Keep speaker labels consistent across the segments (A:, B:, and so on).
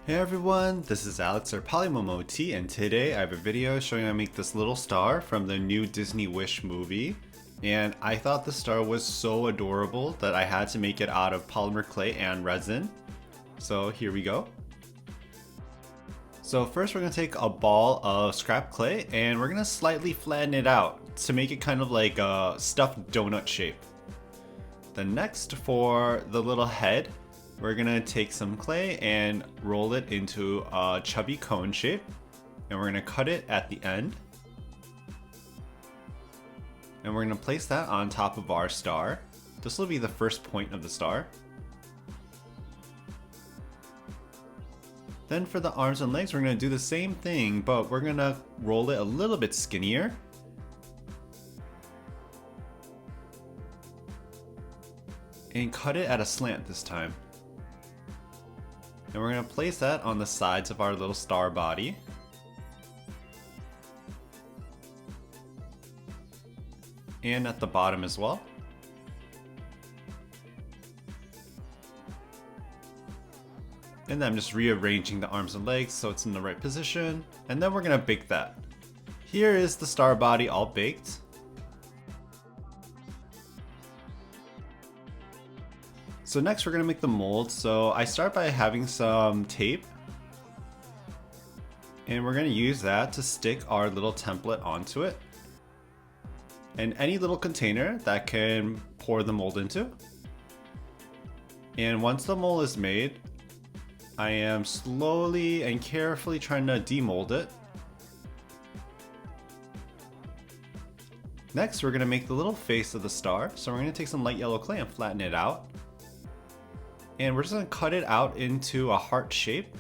A: Hey everyone, this is Alex or PolymomoTea, and today I have a video showing how to make this little star from the new Disney Wish movie. And I thought the star was so adorable that I had to make it out of polymer clay and resin. So here we go. So first we're going to take a ball of scrap clay and we're going to slightly flatten it out to make it kind of like a stuffed donut shape. Then next, for the little head, we're gonna take some clay and roll it into a chubby cone shape, and we're gonna cut it at the end, and we're gonna place that on top of our star. This will be the first point of the star. Then for the arms and legs, we're gonna do the same thing, but we're gonna roll it a little bit skinnier. And cut it at a slant this time. And we're going to place that on the sides of our little star body. And at the bottom as well. And then I'm just rearranging the arms and legs so it's in the right position. And then we're going to bake that. Here is the star body all baked. So next we're going to make the mold. So I start by having some tape, and we're going to use that to stick our little template onto it, and any little container that can pour the mold into. And once the mold is made, I am slowly and carefully trying to demold it. Next we're going to make the little face of the star. So we're going to take some light yellow clay and flatten it out. And we're just going to cut it out into a heart shape.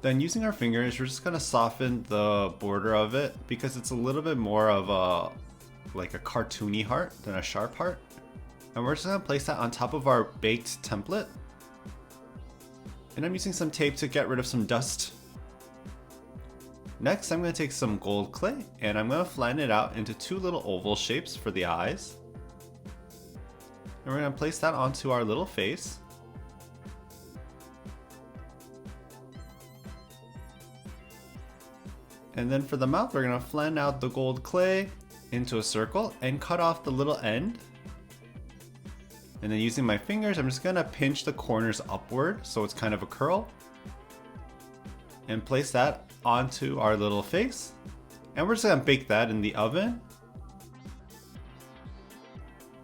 A: Then using our fingers, we're just going to soften the border of it because it's a little bit more of like a cartoony heart than a sharp heart. And we're just going to place that on top of our baked template. And I'm using some tape to get rid of some dust. Next, I'm going to take some gold clay and I'm going to flatten it out into two little oval shapes for the eyes. And we're going to place that onto our little face. And then for the mouth, we're going to flatten out the gold clay into a circle and cut off the little end. And then using my fingers, I'm just going to pinch the corners upward so it's kind of a curl. And place that onto our little face, and we're just gonna bake that in the oven.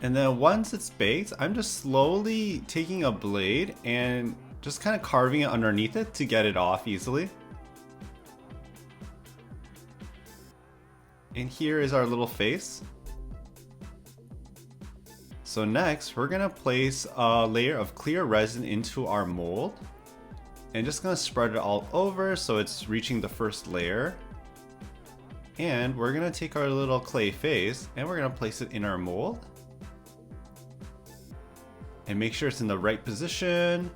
A: And then once it's baked, I'm just slowly taking a blade and just kind of carving it underneath it to get it off easily. And here is our little face. So next, we're gonna place a layer of clear resin into our mold. And just gonna spread it all over so it's reaching the first layer. And we're gonna take our little clay face and we're gonna place it in our mold. And make sure it's in the right position.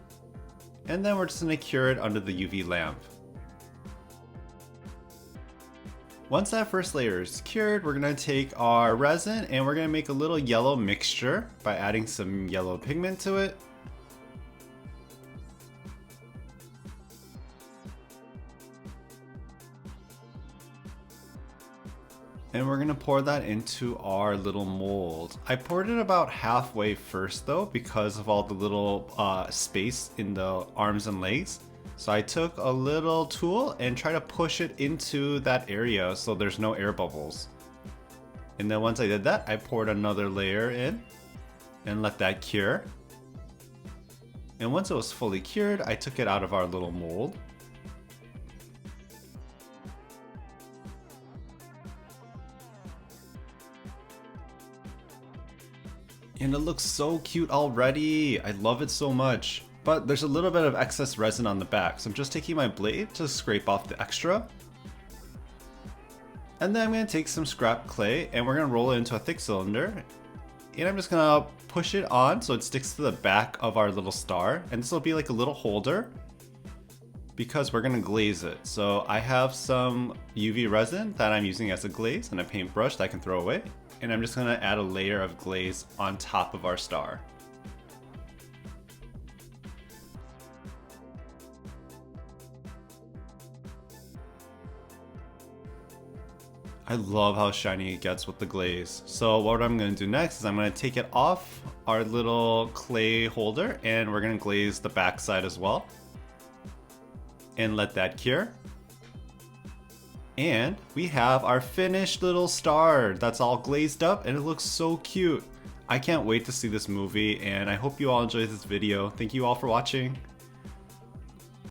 A: And then we're just gonna cure it under the UV lamp. Once that first layer is cured, we're gonna take our resin and we're gonna make a little yellow mixture by adding some yellow pigment to it. And we're gonna pour that into our little mold. I poured it about halfway first though because of all the little space in the arms and legs. So I took a little tool and tried to push it into that area so there's no air bubbles. And then once I did that, I poured another layer in and let that cure. And once it was fully cured, I took it out of our little mold. And it looks so cute already. I love it so much. But there's a little bit of excess resin on the back, so I'm just taking my blade to scrape off the extra. And then I'm going to take some scrap clay and we're going to roll it into a thick cylinder. And I'm just going to push it on so it sticks to the back of our little star. And this will be like a little holder because we're going to glaze it. So I have some UV resin that I'm using as a glaze and a paintbrush that I can throw away. and I'm just gonna add a layer of glaze on top of our star. I love how shiny it gets with the glaze. So what I'm gonna do next is I'm gonna take it off our little clay holder and we're gonna glaze the back side as well. And let that cure. And we have our finished little star that's all glazed up and it looks so cute. I can't wait to see this movie and I hope you all enjoyed this video. Thank you all for watching.